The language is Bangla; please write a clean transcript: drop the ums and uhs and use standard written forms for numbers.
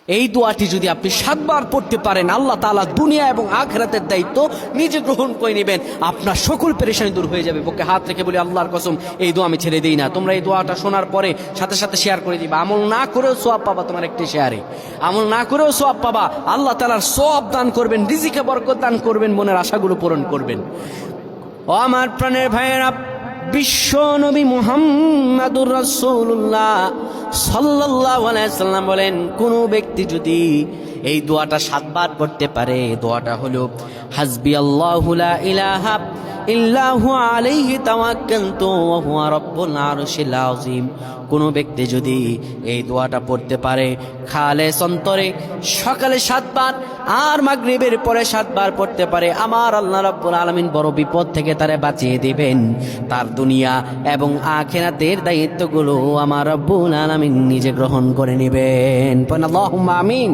এই দোয়াটি যদি আপনি 7 বার পড়তে পারেন, আল্লাহ তাআলা দুনিয়া এবং আখিরাতের দায়িত্ব নিজে গ্রহণ করে নেবেন। আপনার সকল পেরেশানি দূর হয়ে যাবে। বুকে হাত রেখে বলি, আল্লাহর কসম এই দোয়া আমি ছেড়ে দিই না। তোমরা এই দোয়াটা শোনার পরে সাথে সাথে শেয়ার করে দিবা। আমল না করেও সওয়াব পাবা, তোমার একটি শেয়ারে আমল না করেও সওয়াব পাবা। আল্লাহ তাআলার সওয়াব দান করবেন, রিজিকে বরকত দান করবেন, মনের আশাগুলো পূরণ করবেন। ও আমার প্রাণের ভাইয়েরা, বিশ্ব নবী মুহাম্মাদুর রাসূলুল্লাহ সাল্লাল্লাহু আলাইহি সাল্লাম বলেন, কোন ব্যক্তি যদি এই দোয়াটা 7 বার পড়তে পারে, দোয়াটা হলো হাসবি আল্লাহু লা ইলাহা ইল্লাহু আলাইহি তাওয়াক্কালতু ওয়া হুয়া রাব্বুল আরশিল আযীম। কোন ব্যক্তি যদি এই দোয়াটা পড়তে পারে খালেস অন্তরে সকালে 7 বার আর মাগরিবের পরে 7 বার পড়তে পারে, আমার আল্লাহ রাব্বুল আলামিন বড় বিপদ থেকে তারে বাঁচিয়ে দিবেন। তার দুনিয়া এবং আখিরাতের দায়িত্বগুলো আমার রাব্বুল আলামিন নিজে গ্রহণ করে নেবেন। আল্লাহুম্মা আমিন।